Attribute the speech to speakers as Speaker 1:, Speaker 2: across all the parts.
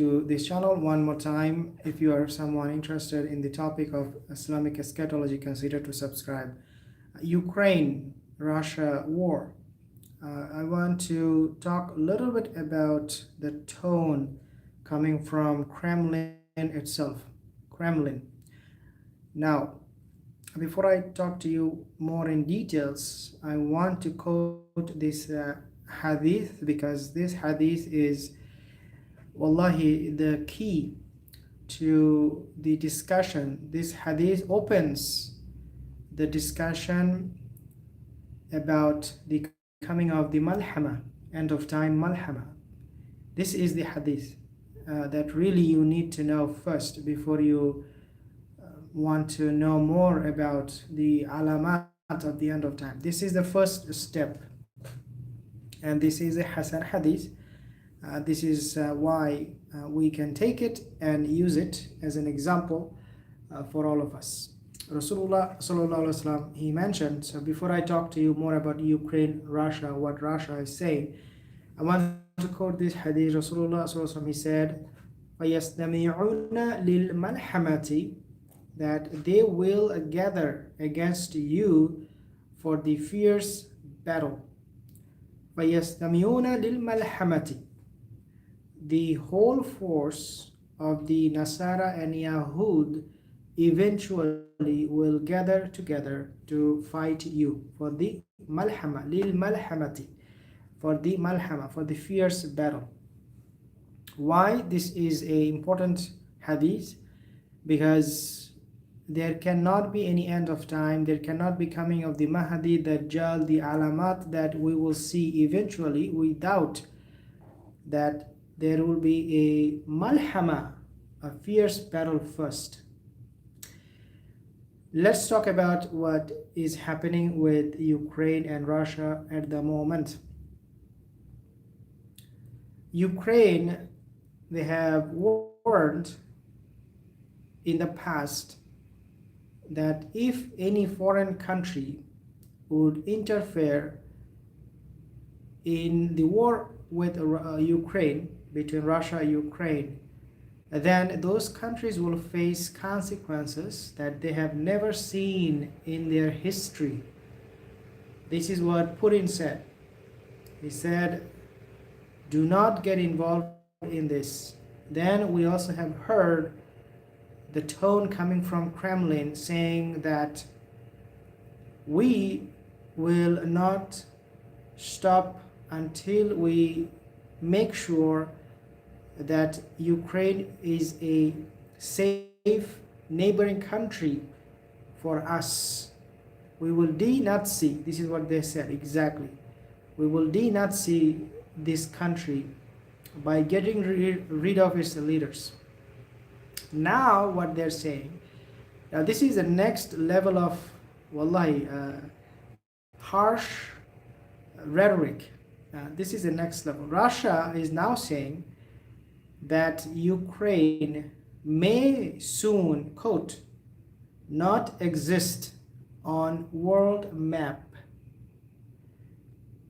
Speaker 1: to this channel one more time. If you are someone interested in the topic of Islamic Eschatology, consider to subscribe. Ukraine-Russia war. I want to talk a little bit about the tone coming from Kremlin itself. Kremlin. Now, before I talk to you more in details, I want to quote this hadith, because this hadith is wallahi the key to the discussion. This hadith opens the discussion about the coming of the malhama, end of time malhama. This is the hadith that really you need to know first before you want to know more about the alamat of the end of time. This is the first step, and this is a Hasan hadith. This is why we can take it and use it as an example for all of us. Rasulullah sallallahu alaihi wasallam, he mentioned, so before I talk to you more about Ukraine, Russia, what Russia is saying, I want to quote this hadith. Rasulullah sallallahu alaihi wasallam, he said, فَيَسْتَمِعُونَ لِلْمَلْحَمَةِ, that they will gather against you for the fierce battle. فَيَسْتَمِعُونَ لِلْمَلْحَمَةِ, the whole force of the Nasara and Yahud eventually will gather together to fight you for the malhama, lil malhamati, for the malhama, for the fierce battle. Why this is a important hadith? Because there cannot be any end of time, there cannot be coming of the Mahdi, Dajjal, the alamat that we will see eventually, without that there will be a malhama, a fierce battle first. Let's talk about what is happening with Ukraine and Russia at the moment. Ukraine, they have warned in the past that if any foreign country would interfere in the war with Ukraine, between Russia and Ukraine, then those countries will face consequences that they have never seen in their history. This is what Putin said. He said, do not get involved in this. Then we also have heard the tone coming from Kremlin saying that we will not stop until we make sure that Ukraine is a safe neighboring country for us. We will de-Nazi, this is what they said exactly. We will de-Nazi this country by getting rid of its leaders. Now what they're saying, now this is the next level of wallahi harsh rhetoric. This is the next level. Russia is now saying that Ukraine may soon, quote, not exist on world map,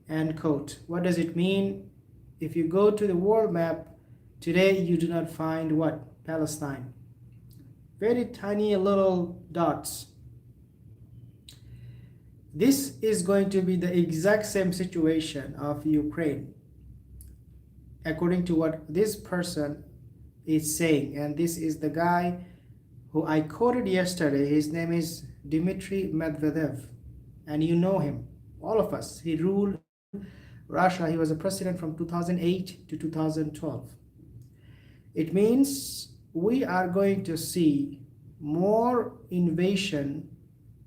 Speaker 1: end quote. What does it mean? If you go to the world map today, you do not find what? Palestine. Very tiny little dots. This is going to be the exact same situation of Ukraine, according to what this person is saying. And this is the guy who I quoted yesterday. His name is Dmitry Medvedev, and you know him, all of us. He ruled Russia. He was a president from 2008 to 2012. It means we are going to see more invasion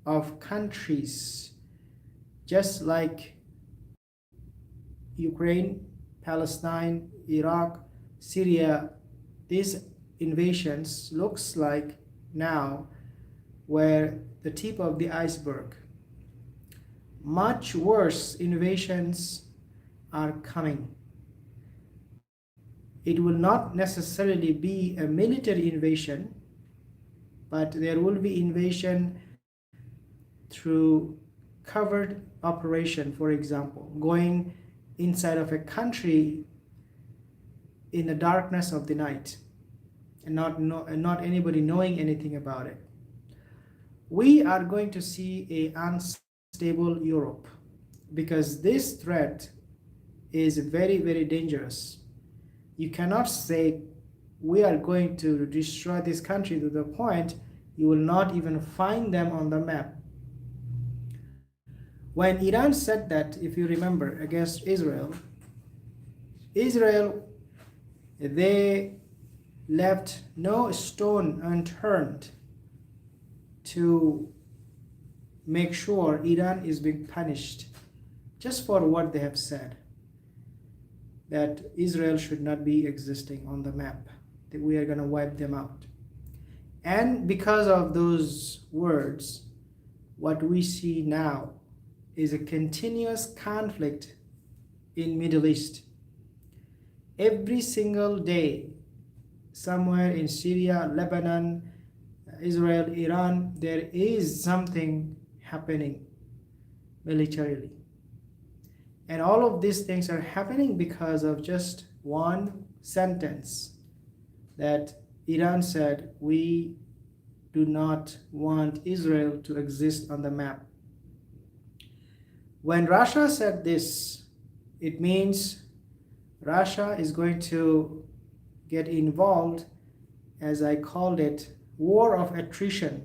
Speaker 1: of countries, just like Ukraine, Palestine, Iraq, Syria. These invasions looks like now where the tip of the iceberg. Much worse invasions are coming. It will not necessarily be a military invasion, but there will be invasion through covert operation, for example, going inside of a country in the darkness of the night, and not anybody knowing anything about it. We are going to see a unstable Europe, because this threat is very, very dangerous. You cannot say we are going to destroy this country to the point you will not even find them on the map. When Iran said that, if you remember, against Israel, they left no stone unturned to make sure Iran is being punished just for what they have said, that Israel should not be existing on the map, that we are going to wipe them out. And because of those words, what we see now is a continuous conflict in Middle East. Every single day, somewhere in Syria, Lebanon, Israel, Iran, there is something happening militarily. And all of these things are happening because of just one sentence that Iran said, we do not want Israel to exist on the map. When Russia said this, it means Russia is going to get involved, as I called it, war of attrition.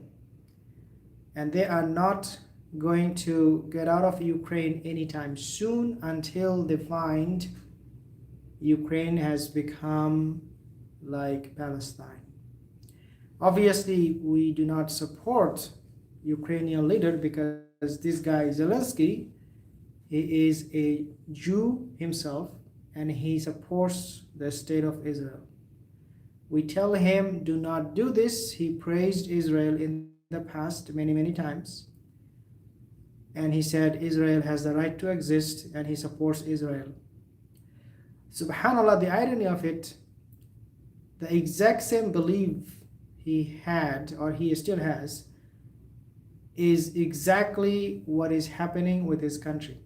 Speaker 1: And they are not going to get out of Ukraine anytime soon until they find Ukraine has become like Palestine. Obviously, we do not support Ukrainian leader because this guy Zelensky, he is a Jew himself and he supports the state of Israel. We tell him, do not do this. He praised Israel in the past many times. And he said Israel has the right to exist and he supports Israel. Subhanallah, the irony of it, the exact same belief he had, or he still has, is exactly what is happening with his country.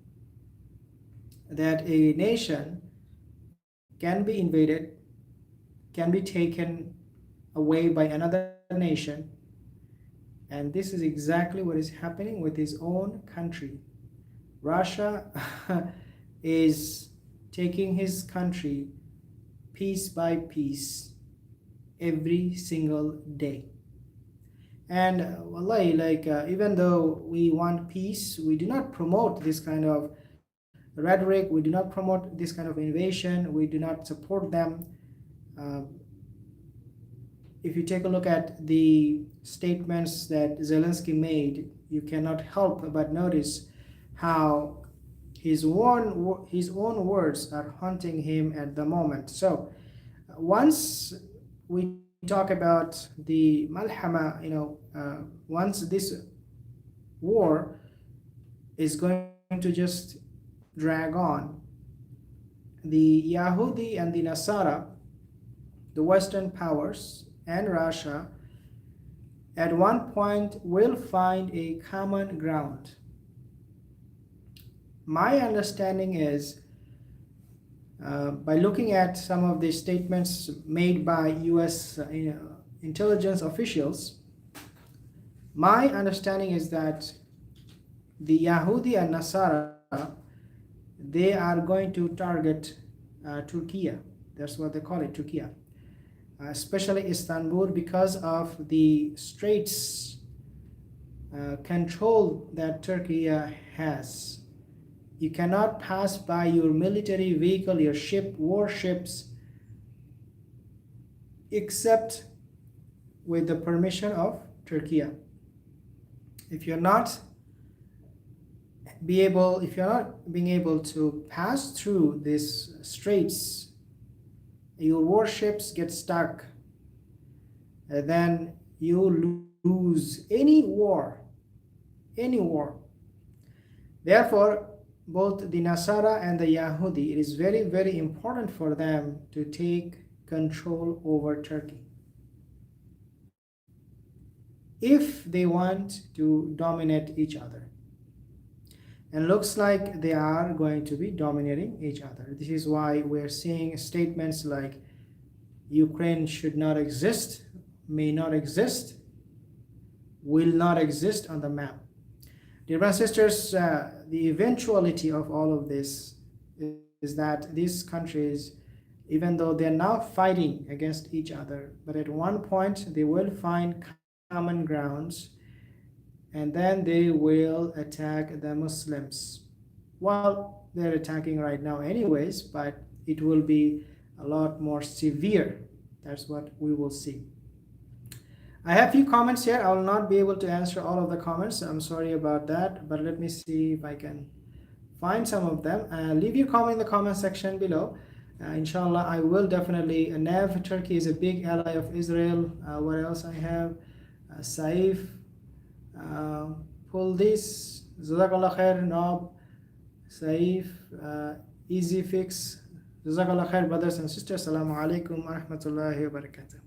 Speaker 1: That a nation can be invaded, can be taken away by another nation, and this is exactly what is happening with his own country. Russia is taking his country piece by piece every single day. And wallahi, even though we want peace, we do not promote this kind of rhetoric, we do not promote this kind of invasion, we do not support them. If you take a look at the statements that Zelensky made, you cannot help but notice how his own words are haunting him at the moment. So once we talk about the MALHAMA, once this war is going to just drag on, the Yahudi and the Nasara, the Western powers, and Russia at one point will find a common ground. My understanding is, by looking at some of the statements made by US intelligence officials, my understanding is that the Yahudi and Nasara, they are going to target Turkey. That's what they call it, Turkey. Especially Istanbul, because of the straits control that Turkey has. You cannot pass by your military vehicle, your warships, except with the permission of Turkey. If you're not being able to pass through these straits, your warships get stuck, then you lose any war. Therefore, both the Nasara and the Yahudi, it is very important for them to take control over Turkey if they want to dominate each other. And looks like they are going to be dominating each other. This is why we're seeing statements like Ukraine should not exist, may not exist, will not exist on the map. Dear brothers and sisters, the eventuality of all of this is that these countries, even though they're now fighting against each other, but at one point they will find common grounds and then they will attack the Muslims. Well, they're attacking right now anyways, but it will be a lot more severe. That's what we will see. I have few comments here. I will not be able to answer all of the comments. I'm sorry about that, but let me see if I can find some of them. Leave your comment in the comment section below. Inshallah, I will definitely. Nav, Turkey is a big ally of Israel. What else I have? Saif, pull this. Jazakallah khair, Nob, Saif, Easy Fix. Jazakallah khair, brothers and sisters. Assalamu alaikum wa rahmatullahi wa barakatuh.